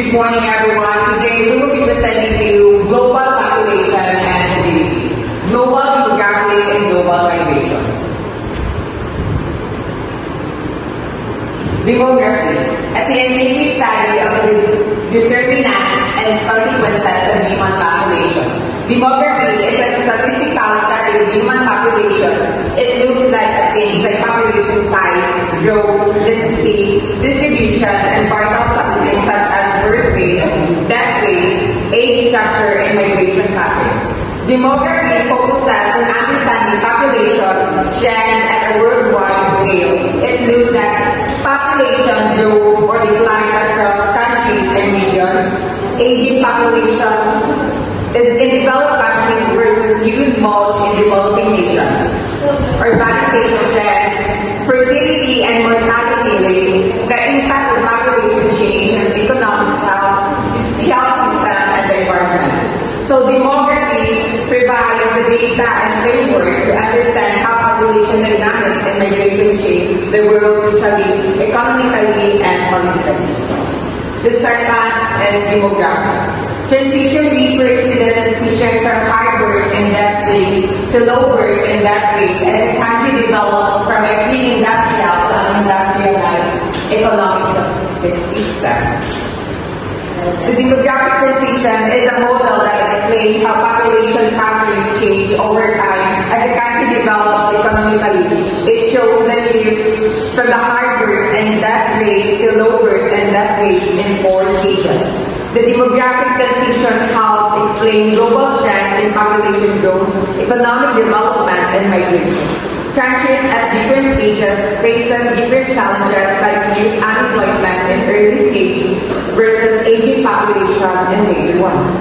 Good morning, everyone. Today we will be presenting to you global population and mobility, global demographic and global migration. Demography, a scientific study of the determinants and consequences of human population. Demography is a statistical study of human populations. It looks at things like population size, growth, density, distribution, and vital statistics such as birth rate, death rate, age structure, and migration patterns. Demography focuses on understanding population trends at a worldwide scale. It looks at population growth or decline across countries and regions, aging populations in developed countries versus youth mulch in developing nations, urbanization trends, fertility and mortality rates, the impact of population change on economic health system, and the environment. So demography provides the data and framework to understand how population dynamics and migration shape the world socially, economically, and politically. The second is demography. Transition refers to the transition from high birth and death rates to low birth and death rates as a country develops from a pre-industrial to an industrialized economic system. The demographic transition is a model that explains how population patterns change over time as a country develops economically. It shows the shift from the high birth and death rates to low birth and death rates in 4 stages. The demographic transition helps explain global trends in population growth, economic development, and migration. Countries at different stages faces different challenges like youth unemployment in early stage versus aging population in later ones.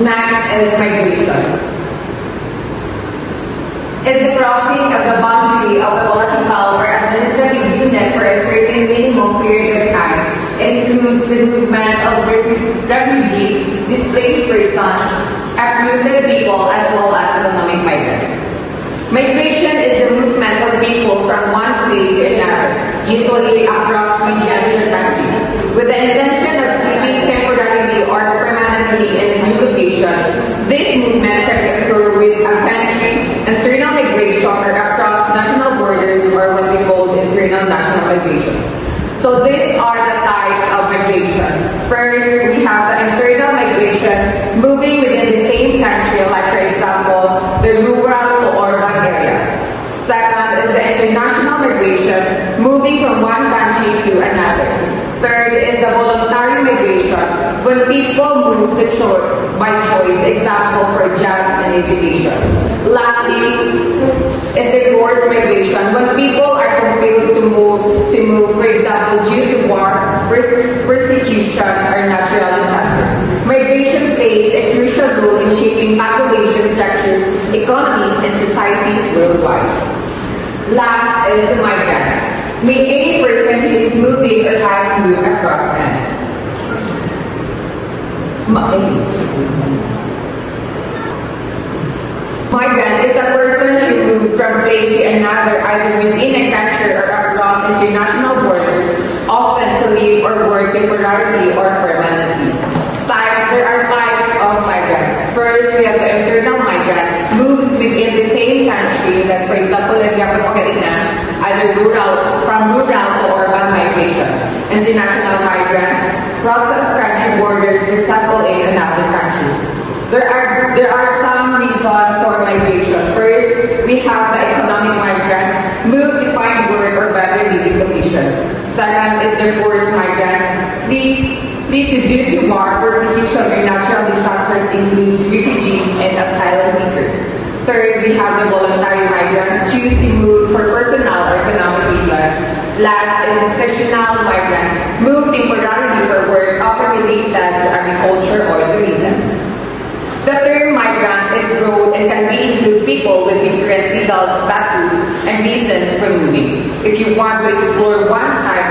Next is migration. Is the crossing of the boundary of a political or administrative unit for a certain minimum period of time. Includes the movement of refugees, displaced persons, uprooted people, as well as economic migrants. Migration is the movement of people from one place to another, usually across regions or countries, with the intention of settling temporarily or permanently in a new location. This movement can occur with a country's internal migration or across national borders, or what we call internal national migration. So these are the types of migration. First, we have the internal migration, moving within the same country, like for example, the rural to urban areas. Second is the international migration, moving from one country to another. Third is the voluntary migration, when people move by choice, example for jobs and education. Lastly is the forced migration, when people are compelled to move, for example, due to war, persecution, or natural disaster. Migration plays a crucial role in shaping population structures, economies, and societies worldwide. Last is the migrant. May any person who is moving or has moved across land. Migrant is a person who moved from place to another, either within a country or across international borders, often to live or work temporarily or permanently. There are types of migrants. First, we have the internal migrant, moves within the same country, like for example, if you have either from rural to urban migration. International migrants crosses country borders to settle in another country. There are some reasons for migration. First, we have the economic migrants, move to find work or better living condition. Second is the forced migrants, flee due to war, persecution, or natural disasters, includes refugees and asylum seekers. Third, we have the voluntary migrants, choose to move for personal or economic reasons. Last is the seasonal migrants, move temporarily for work, often related to agriculture or tourism. The term migrant is broad and can include people with different legal status and reasons for moving. If you want to explore one type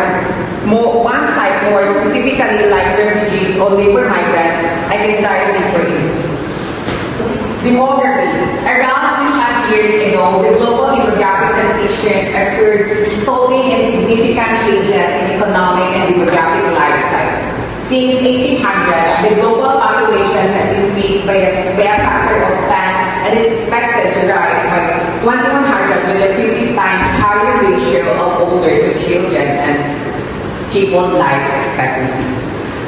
more specifically, like refugees or labor migrants, I can dive deeper into. Demography. Around 200 years ago, the global demographic transition occurred, resulting in significant changes in economic and demographic lifestyle. Since 1800, the global population has increased by a factor of 10 and is expected to rise by 2100 with a 50 times higher ratio of older to children and tripled life expectancy.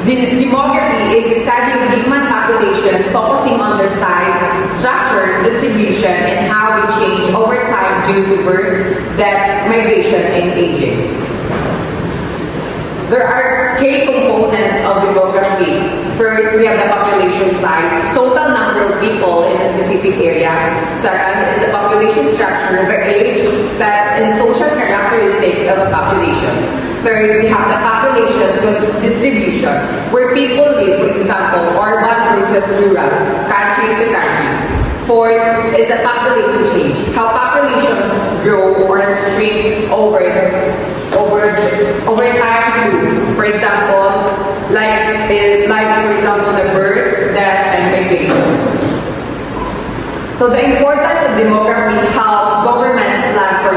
Demography is the study of human population focusing on their size, structure, distribution, and how they change over time due to birth, deaths, migration, and aging. There are key components of demography. First, we have the population size, total number of people in a specific area. Second is the population structure, the age, sex, and social characteristics of a population. Third, we have the population distribution, where people live, for example, urban versus rural, country to country. Fourth is the population change, how populations grow or shrink over time. For example, the birth, death, and migration. So the importance of demography helps governments plan for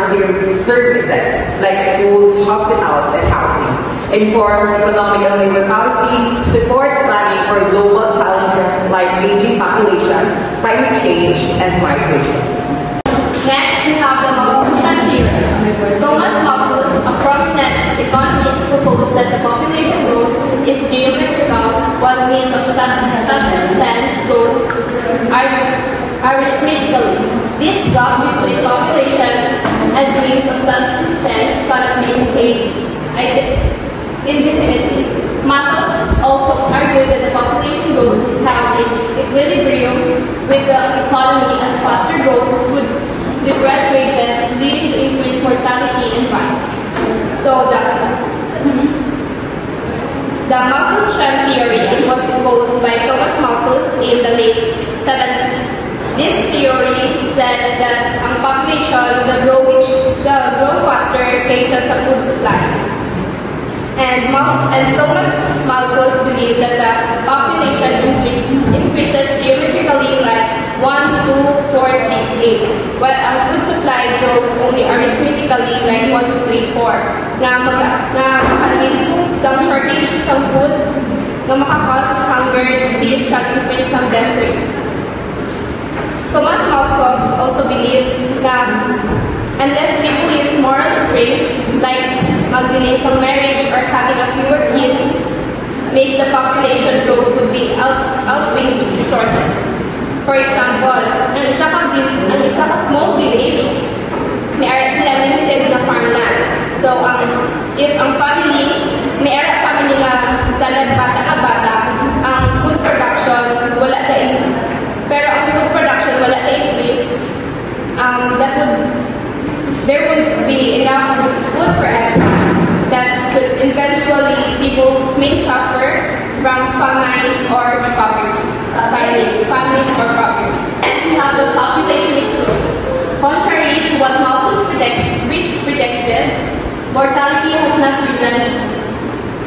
services like schools, hospitals, and housing. Informs economic and labor policies, supports planning for global challenges like aging population, climate change, and migration. Next, we have the Malthusian theory. Thomas Malthus, a prominent economist, proposed that the population growth is geometrical, while means of subsistence growth are arithmetically. This gap between population and means of subsistence cannot be maintained indefinitely. Malthus also argued that the population growth is held in equilibrium with the economy, as faster growth would depress wages, leading to increased mortality and vice. So the Malthusian theory was proposed by Thomas Malthus in the late 70s. This theory says that ang population grow faster kaysa sa food supply. And Thomas Malthus believed that the population increases geometrically like 1, 2, 4, 6, 8, while ang food supply grows only arithmetically like 1, 2, 3, 4. Nga makalit some shortage ng food, nga makakause hunger, disease, can increase some death rates. Thomas Malthus also believed that unless people use moral restraint, like mag-delay some marriage or having a fewer kids, makes the population growth would be outweighs resources. For example, ang isa ka small village, may ara sila limited na farmland. So, if ang family, may ara family nga sagad bata, ang food production wala pero ang food production wala na increase, there would be enough food for everyone. That could eventually people may suffer from famine or poverty. Next, we have the population explosion. Contrary to what Malthus predicted, mortality has not risen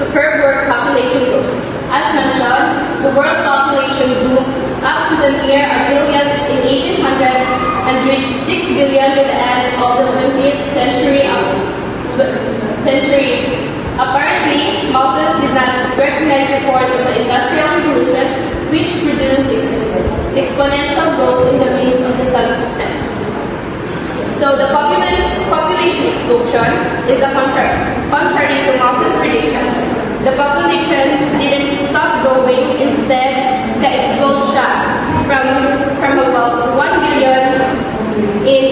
to curb world population growth. As mentioned, the world population grew up to the near a billion in 1800s and reached 6 billion by the end of the 20th century. Apparently, Malthus did not recognize the force of the Industrial Revolution, which produced exponential growth in the means of the subsistence. So the population explosion is contrary to Malthus' prediction. The population didn't stop growing, instead, the explosion from about 1 billion in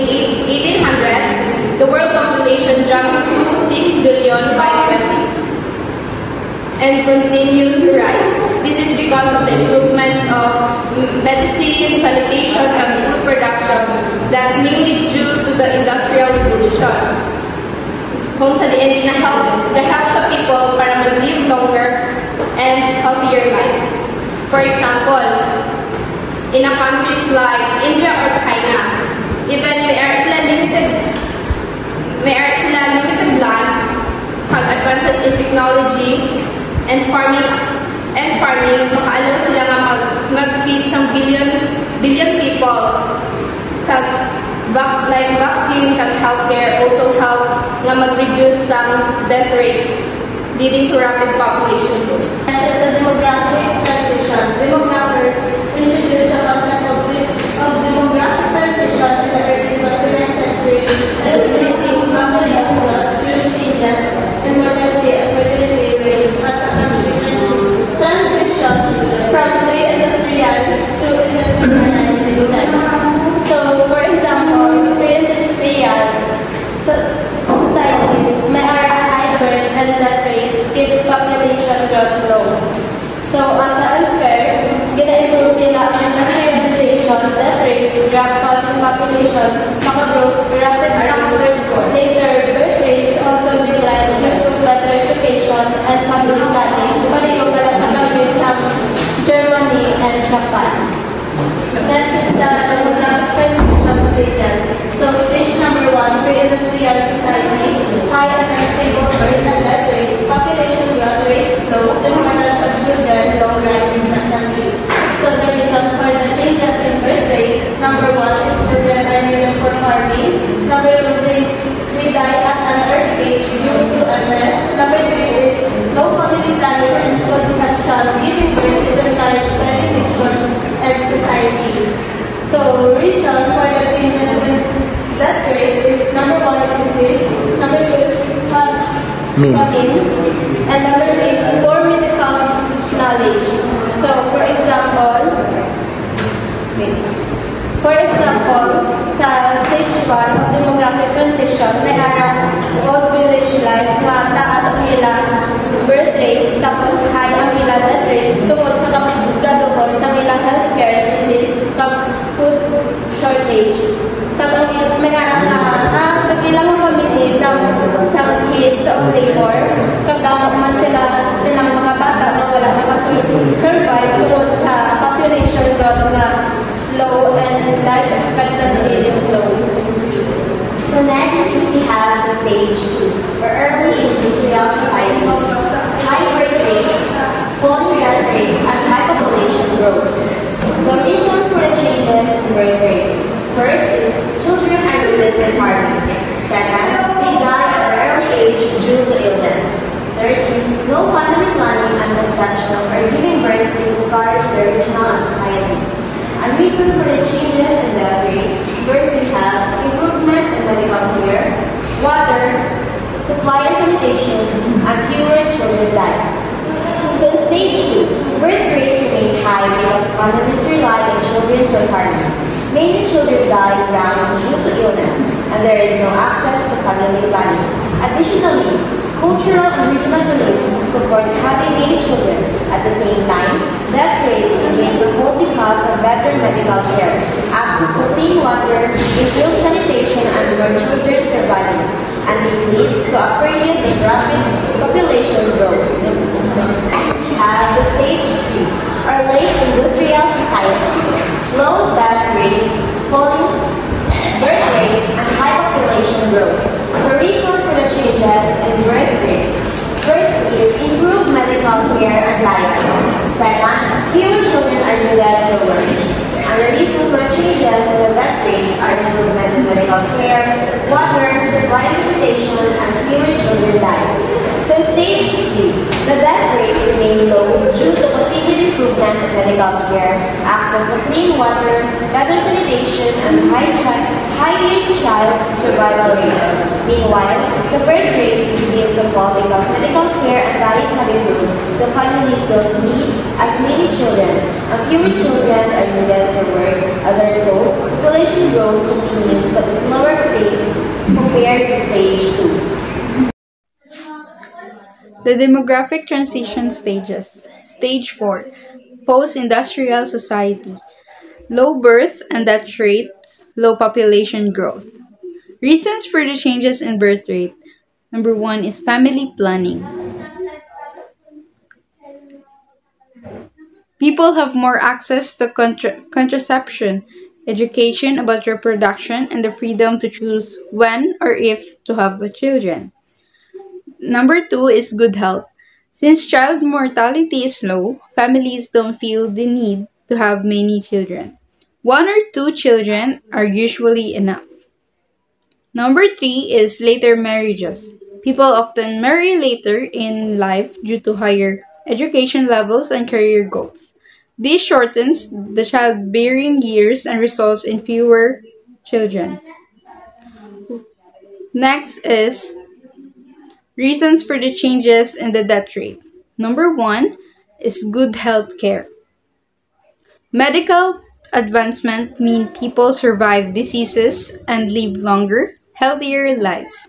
1800s, the world population jumped to 6 billion by 20s and continues to rise. This is because of the improvements of medicine, sanitation, and food production that mainly due to the Industrial Revolution. Kung sa diin na-help sa people para mag-live longer and healthier lives. For example, in a countries like India or China, even may are sila limited land, pag advances in technology and farming, makaalaw sila nga mag-feed some billion people. Like vaccine, kag healthcare also help nga mag-reduce some death rates, leading to rapid population growth. the demographic transition. Demographers introduced the concept of demographic transition in the early 20th century, illustrating population growth through changes in mortality and fertility rates as a transition from pre-industrial to industrialized system. So, for example, pre-industrial societies may are high birth and death rate keep population growth low. So, as a healthcare, gina-improve nila ang industrialization, death rates drop causing population makagrow rapidly. Later, birth rates also decline due to better education and family planning. Pareho ka sa countries ng Germany and Japan. Next is the demographic transition stages. So, stage number 1, pre-industrial society, high and unstable birth and death rates, population growth rates slow, importance of children, long life expectancy. So, the reason for the changes in birth rate, number 1 is children are needed for farming, number 2, they die at an early age due to illness, number 3 is no family planning and conception, giving birth is encouraged by individuals and society. So, reason for the changes in death rate is number 1 is disease, number 2 is famine, and number 3, poor medical knowledge. So, for example, sa stage 1 of demographic transition, may ara old village life na taas ang ilang birth rate, tapos high ang ilang death rate tungkol sa kapiggadukon sa ilang healthcare disease, kag food shortage. Kag ang may ara nga, kag ilang family ng sa kids of labor, kag man sila ilang mga bata na wala nakasurvive tungkol sa population growth na slow and life expectancy is low. So next is we have the stage 2, or early industrial society. High birth rates, falling death rates, and high population growth. So reasons for the changes in birth rate. First is children are needed for farming. Second, they die at an early age due to illness. Third is no family planning and conception or giving birth is encouraged by regional and society. And reason for the changes in the rates, first we have improvements in medical care, water, supply and sanitation, and fewer children die. So in stage 2, birth rates remain high because families rely on children for farming. Many children die young due to illness, and there is no access to family planning. Additionally, cultural and regional beliefs supports having many children. At the same time, death rates begin to fall because of better medical care, access to clean water, improved sanitation, and more children surviving. And this leads to a period of rapid population growth. Next, we have the stage 3, or late industrial society. Low death rate, falling birth rate, and high population growth. So reasons for the changes in birth rate. First is improved medical care and diet. Second, fewer children are needed for work. And the reason for the changes in the death rates are improvements in medical care, water, supply and sanitation, and fewer children die. So in stage 3, the death rates remain low due to continued improvement in medical care, access to clean water, better sanitation, and higher child survival rates. Meanwhile, the birth rates begins to fall because medical care and diet have improved, so families don't need as many children, and fewer children are needed for work. As a result, population growth continues but at a slower pace compared to stage 2. The demographic transition stages. Stage 4, post-industrial society. Low birth and death rates, low population growth. Reasons for the changes in birth rate. Number 1 is family planning. People have more access to contraception, education about reproduction, and the freedom to choose when or if to have children. Number 2 is good health. Since child mortality is low, families don't feel the need to have many children. 1 or 2 children are usually enough. Number 3 is later marriages. People often marry later in life due to higher education levels, and career goals. This shortens the childbearing years and results in fewer children. Next is reasons for the changes in the death rate. Number one is good health care. Medical advancement mean people survive diseases and live longer, healthier lives.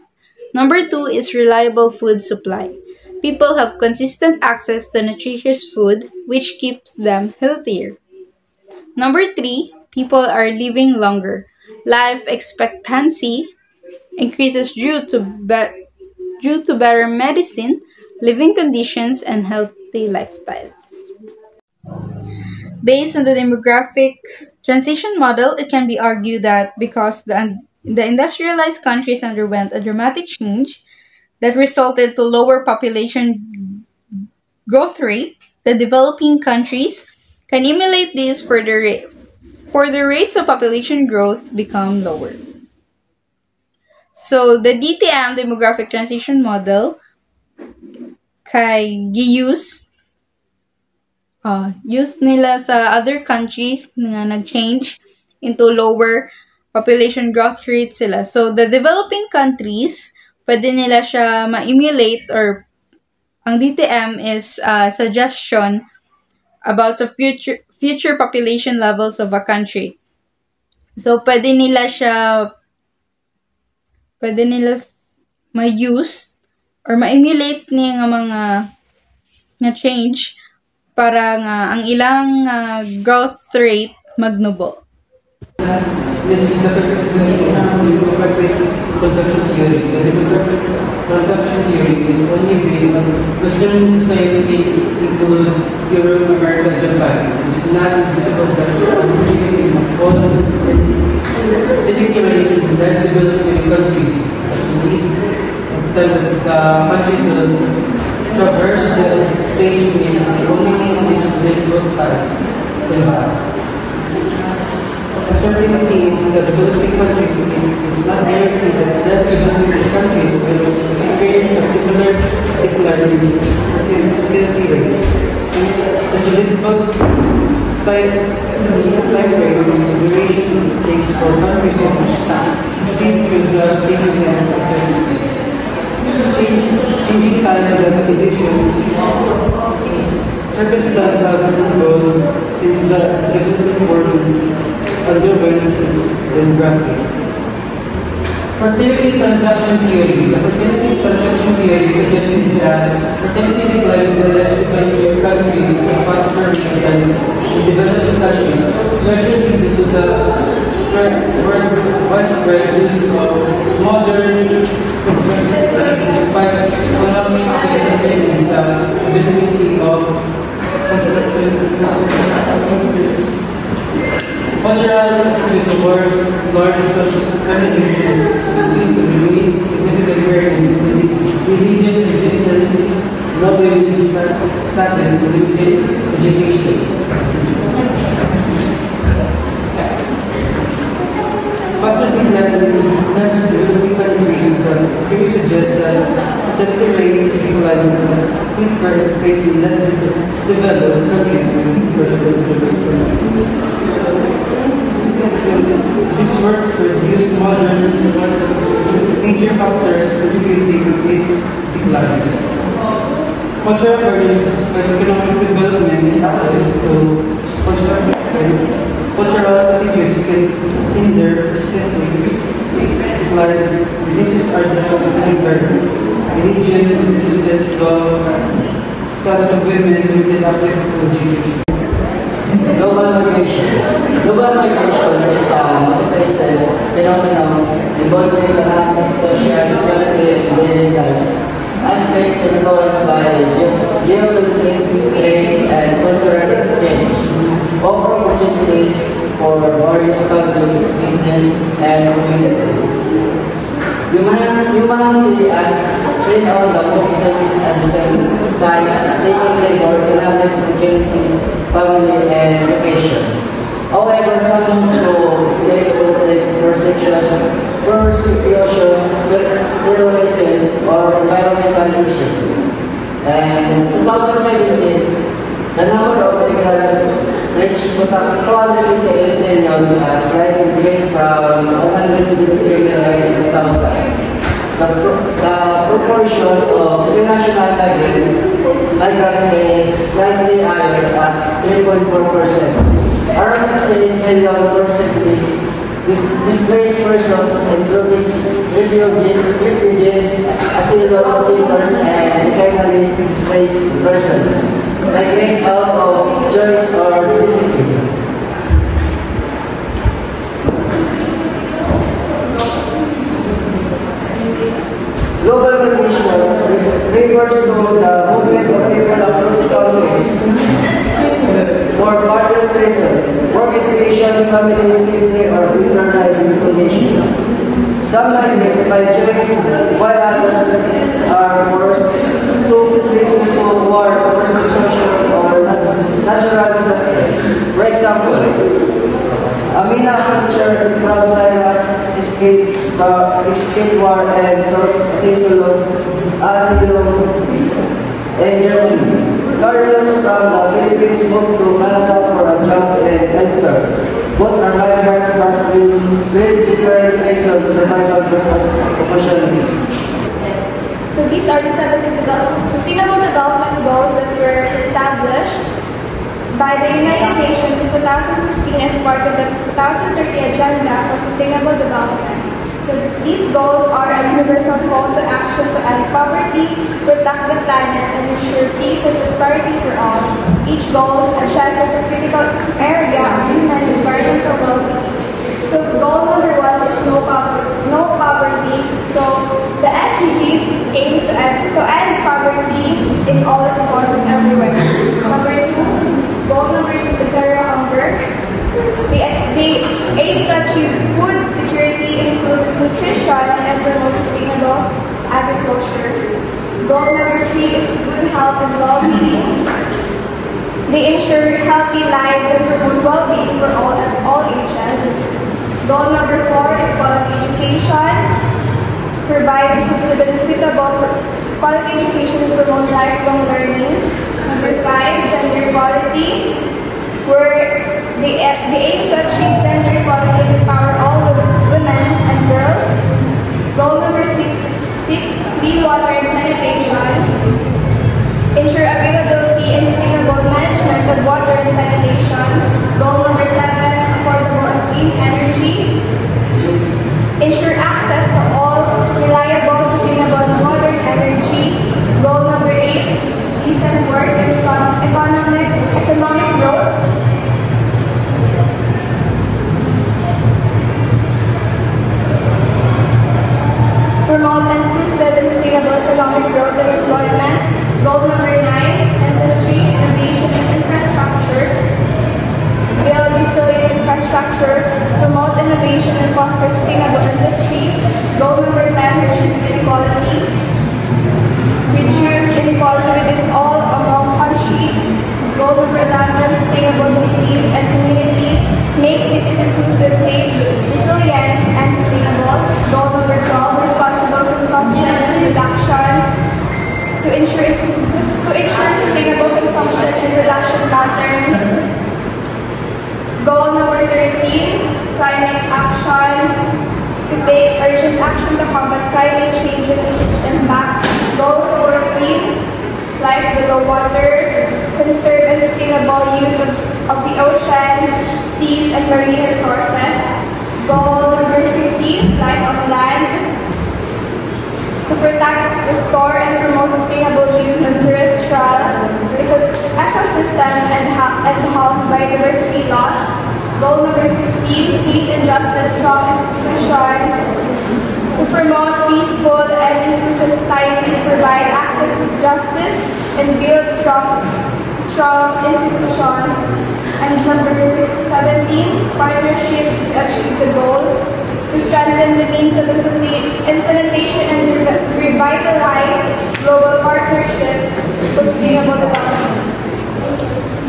Number two is reliable food supply. People have consistent access to nutritious food, which keeps them healthier. Number three, people are living longer. Life expectancy increases due to better medicine, living conditions, and healthy lifestyles. Based on the demographic transition model, it can be argued that because the industrialized countries underwent a dramatic change that resulted to lower population growth rate, the developing countries can emulate this for the rates of population growth become lower. So the DTM demographic transition model kay use nila sa other countries nga nag-change into lower population growth rate sila. So the developing countries, pwede nila siya ma-emulate, or ang DTM is a suggestion about the future population levels of a country. So pwede nila ma-use or ma-emulate niya nga mga nga change para nga ang ilang growth rate magnubo. This is the demographic consumption theory. The demographic consumption theory is only based on Western society, include Europe, America, Japan. It's not applicable that all ethnicity rates in less developing countries. The countries will traverse the stage in only this growth time. Uncertainty is that developing countries is not guaranteed that less developing countries will experience a similar decline in fertility rates. The political time frame duration takes for countries to proceed through the stages of uncertainty. Changing time and conditions, circumstances have grown since the developing world underwent its demographic. Fertility transaction theory. The fertility transaction theory suggested that fertility declines in the less developed countries at a faster rate than in developing countries, largely due to the widespread use of modern despite economic and the availability of construction. Cultural due to large families used to remain significant barriers in religious resistance, low religious status, and limited education. Faster decline in less developing countries here suggests that fertility rates decline quicker pace in less developed countries with developed. This works produce modern major factors contributing to its decline. Cultural burdens such as economic development and access to cultural attitudes can hinder fertility decline. Diseases are developing burdens. Religion, resistance, law, status of women, limited access to education. Global migration. Global migration is a multifaceted phenomenon involving economic, social, security, and daily life. Aspects influenced by geopolitics, trade, and cultural exchange. Offer opportunities for various countries, business, and communities. Humanity has in all the options and sometimes seeking labor, economic opportunities, family, and education. However, some through state persecution, terrorism, or environmental issues. And in 2017, The number of immigrants reached 258 million, a slight increase from 173 million in 2000. The proportion of international migrants is slightly higher at 3.4%. Around 68 million recently displaced persons, including refugees, asylum seekers, and internally displaced persons, migrate out of choice or necessity. Global migration refers to the movement of people across countries for various reasons: work, education, family safety, or better living conditions. Some migrate by choice, while others are forced to flee to war, persecution, or natural disasters. For example, Amina teacher from Syria escaped war and sought asylum in Germany. Carlos from the Philippines moved to Canada for a job in healthcare. Both are migrants but with different reasons: survival versus opportunity. So these are the 17 Sustainable Development Goals that were established by the United Nations in 2015 as part of the 2030 Agenda for Sustainable Development. So these goals are a universal call to action to end poverty, protect the planet, and ensure peace and prosperity for all. Each goal addresses a critical area of human and environmental well-being. So goal number 1 is no poverty. So the SDGs aims to end poverty in all its forms everywhere. Number 2, goal number 2 is zero hunger. They aim to achieve food security, improve nutrition, and promote sustainable agriculture. Goal number 3 is good health and well-being. They ensure healthy lives and promote well-being for all at all ages. Goal number 4 is quality education. Provide inclusive and equitable quality education and promote lifelong learning. Number 5, gender equality, where they aim to achieve gender equality and empower all women and girls. Goal number 6, clean water and sanitation. Ensure availability and sustainable management of water and sanitation. Goal number 7, affordable and clean energy. Ensure access to all reliable, sustainable, and modern energy. Goal number 8, decent work and economic growth. Promote inclusive and sustainable economic growth and employment. Goal number 9, industry, innovation, and infrastructure. Build resilient infrastructure, promote innovation, and foster sustainable industries. Goal number 10, reduce inequality. Reduce inequality within all among countries. Goal number 11, sustainable cities and communities. Make cities inclusive, safe, resilient, and sustainable. Goal number 12, responsible consumption and reduction. To ensure sustainable consumption and reduction patterns. Goal number 13, climate action. To take urgent action to combat climate change and its impact. Goal 14, life below water. Conserve and sustainable use of the oceans, seas, and marine resources. Goal number 15, life of land. To protect, restore, and promote sustainable use of terrestrial ecosystem and halt biodiversity loss. Goal number 16, peace and justice, strong institutions. To promote peaceful and inclusive societies, provide access to justice, and build strong institutions. And number 17, partnerships to achieve the goal. To strengthen the means of implementation and revitalize global partnerships for sustainable development.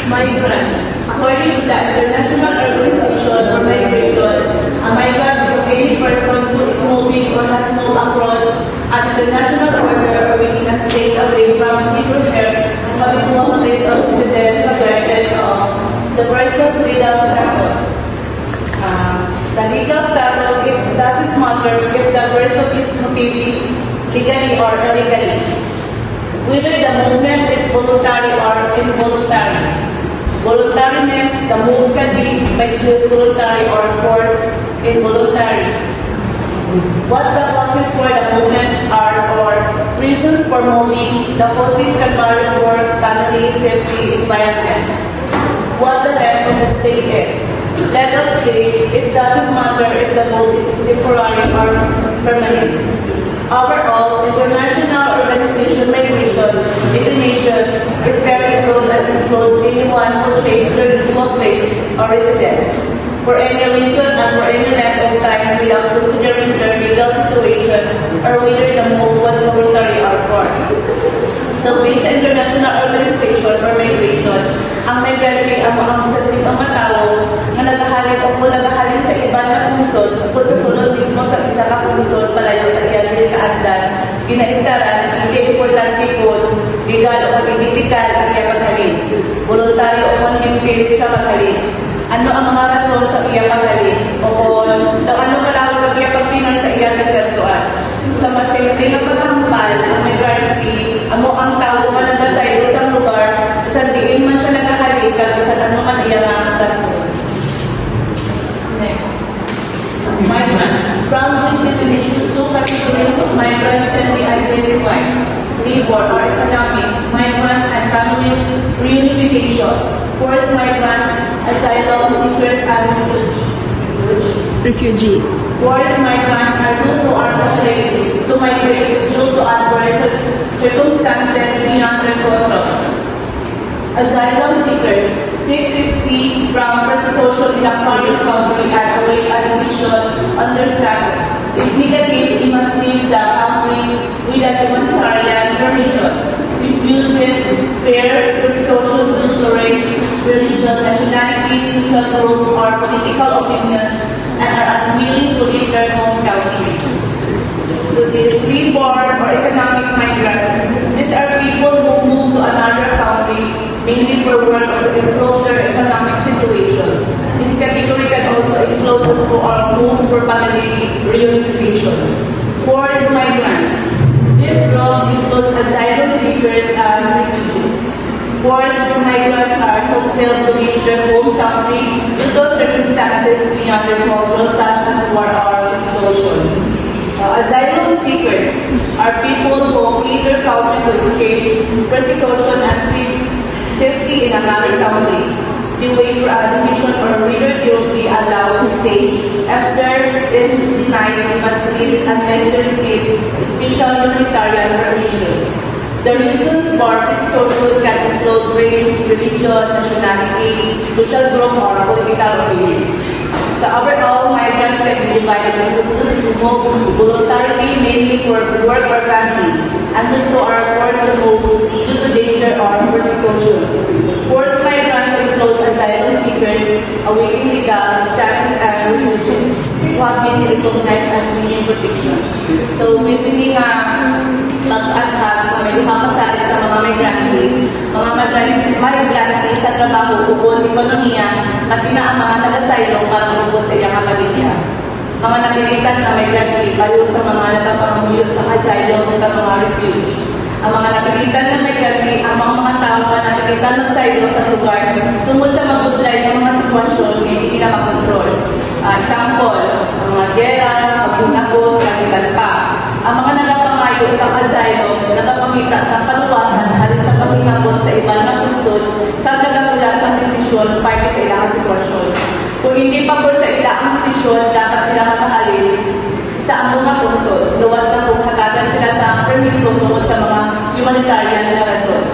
Migrants. According to the International Organization for Migration, a migrant is any person who is moving or has moved across an international border or within a state away from his or her habitual place of residence, legal status. The legal status, it doesn't matter if the person is motivated legally or illegally. Whether the movement is voluntary or involuntary. Voluntariness, the move can be by choice voluntary or forced involuntary. What the causes for the movement are, or reasons for moving, the causes can vary for family, safety, environment. What the length of the stay is. Let us say it doesn't matter if the move is temporary or permanent. Overall, international organization migration into nations is very broad and includes anyone who changes their usual place or residence for any reason and for any length of time without considering their legal situation or whether the move was voluntary or forced. So, based sa international organization or migration, ang migrante ang mga sa mga tao na naghahalin o kung naghahalin sa iba na punsod kung sa sulod mismo sa isa ka punsod palayo sa iyang kaagdan, ginaistaran, hindi importante kung legal o political ang iyang maghalin, voluntaryo o kung pilit siya maghalin. Ano ang mga rason sa iyang maghalin o kung ano kalawag ang iyang pagpinar sa iyang nagkantuan. Sa masimple na paghampal, ang migrante, amo ang tao man nagdasay sa lugar, sa diin man siya naghahalin kag sa ano man iyang rason. Next. Migrants. From this definition, two categories of migrants can be identified. Labor or economic migrants and family reunification. Forced migrants, asylum seekers and refugee. Forced migrants are those who are obliged to migrate due to adverse circumstances beyond their control. Asylum seekers seek safety from persecution in a foreign country and await a decision on their status. If negative, they must leave the country without humanitarian permission. Refugees fear persecution due to race, religion, nationality, social group, or political opinions and are unwilling to leave their home country. So these reborn or economic migrants, these are people who move to another country mainly for work or to improve their economic situation. This category can also include those who are moved for family reunification. Forced migrants. This group includes asylum seekers and refugees. Forced migrants are compelled to leave their home country due to circumstances beyond their control, such as war or explosion. Asylum seekers are people who flee their country to escape persecution and seek safety in another country. They wait for a decision or whether they will be allowed to stay. After this is denied, they must leave unless they receive special humanitarian permission. The reasons for persecution can include race, religion, nationality, social group, or political opinions. So overall, migrants can be divided into those who move voluntarily, mainly for work or family, and those who are forced to move due to danger or persecution. Forced migrants include asylum seekers, awaiting legal status, and refugees who have been recognized as needing protection. So basically mag-aghag na may lumapasalit sa mga migrante sa trabaho, bukod, ekonomiya, at ang mga nag-asylum para mabukod sa iyang pamilya. Mga napilitan na migrante bayo sa mga nagpapamuyot sa asylum at mga refuge. Ang mga napilitan na migrante ang mga tao na napilitan mag-asylum sa lugar tungkol sa magbublay ng mga sitwasyon na hindi pinakakontrol. Example, ang mga gera, pagpunakot, at pa. Ang mga nagapangayo sa asylum nagapangita sa kaluwasan halin sa paghinabot sa ibang na punsod kag nagamulat sa desisyon para sa ilang sitwasyon. Kung hindi pa po sa ilang desisyon, dapat sila makahalin sa among mga punsod. Luwas na kung hatagan sila sa permiso tungkol sa mga humanitarian na rason.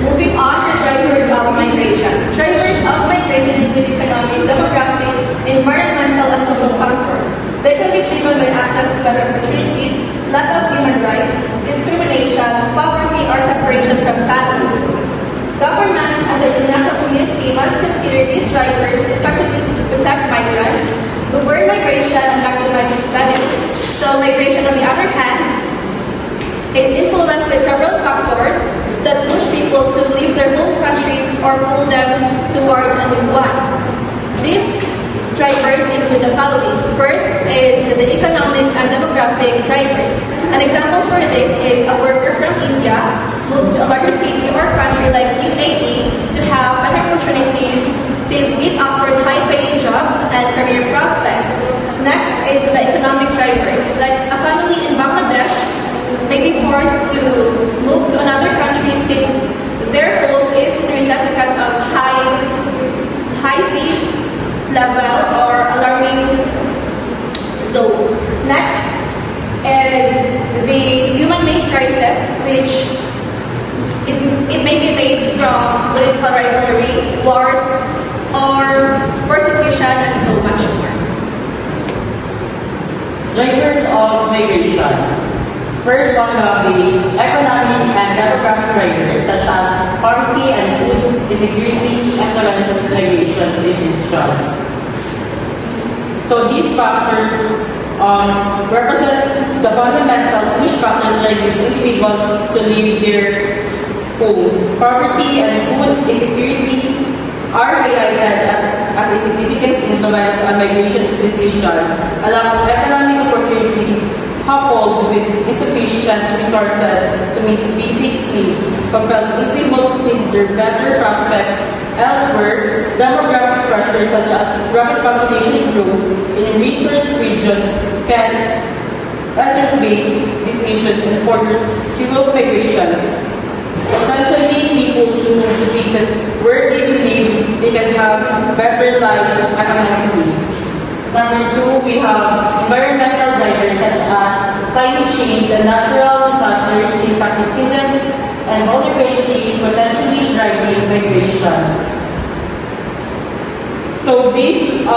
Moving on to drivers of migration. Drivers of migration include economic, demographic, environmental, and social factors. They can be driven by access to better opportunities, lack of human rights, discrimination, poverty, or separation from family. Governments and the international community must consider these drivers to effectively protect migrants, govern migration, and maximize its benefit. So migration, on the other hand, is influenced by several factors that push people to leave their home countries or pull them towards a new one. These drivers include the following. First is the economic and demographic drivers. An example for this is a worker from India moved to a larger city or country like UAE to have better opportunities since it offers high-paying jobs and career prospects. Next is the economic drivers, like a family in Bangladesh may be forced to move to another country since their home is threatened because of high sea level or alarming. So next is the human-made crisis, which it may be made from political rivalry, wars, or persecution, and so much more. Drivers of migration. First one of the economic and demographic drivers such as poverty and food insecurity influences migration decision. So these factors represent the fundamental push factors driving individuals to leave their homes. Poverty and food insecurity are highlighted as a significant influence on migration decisions. A lack of economic opportunity coupled with insufficient resources to meet basic needs compels individuals to seek their better prospects elsewhere. Demographic pressures such as rapid population growth in resource regions can exacerbate these issues and further fuel migrations. Essentially, people move to places where they believe they can have better lives economically. Number two, we have environmental drivers such as climate change and natural disasters impact residents and vulnerability, potentially driving migrations. So this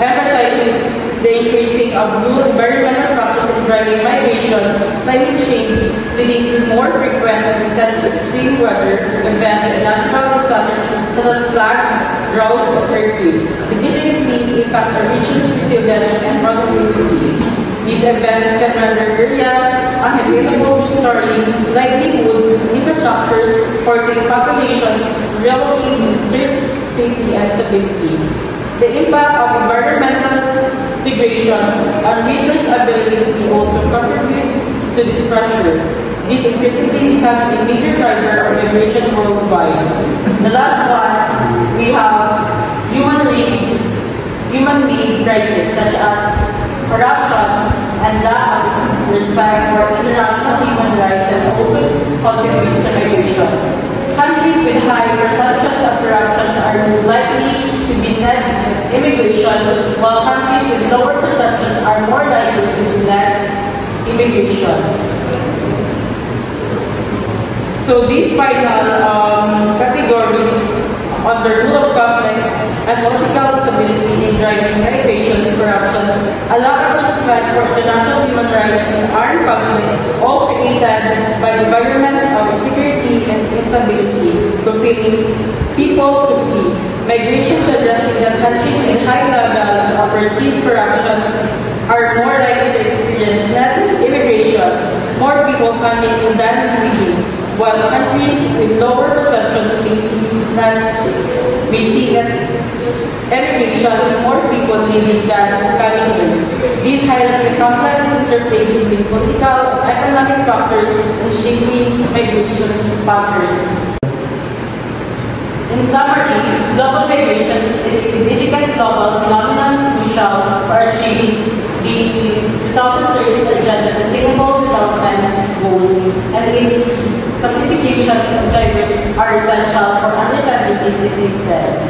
emphasizes the increasing of new environmental factors in driving migration, climate change leading to more frequent and intense extreme weather events and natural disasters such as floods, droughts, and earthquakes significantly impact a region's resilience and vulnerability. These events can render areas unhabitable, restoring livelihoods, infrastructures, forcing populations, relocating safety and stability. The impact of environmental degradations on resource availability also contributes to this pressure. This increasingly becoming a major driver of migration worldwide. The last one, we have human-made crises such as corruption and lack of respect for international human rights, and also contributes to migrations. Countries with high perceptions of corruption are more likely to be net immigrations, while countries with lower perceptions are more likely to be net immigrations. So these final categories under rule of government and political stability in driving migrations, corruption, a lack of respect for international human rights, and armed conflict, all created by environments of insecurity and instability, compelling people to flee. Migration suggesting that countries with high levels of perceived corruption are more likely to experience net immigration, more people coming in than leaving, while countries with lower perceptions may see net emigrations, more people leaving than coming in. This highlights the complex interplay between political and economic factors in shaping migration patterns. In summary, global migration is a significant global phenomenon crucial for achieving the 2030 Agenda Sustainable Development Goals, and its classifications of drivers are essential for understanding its existence.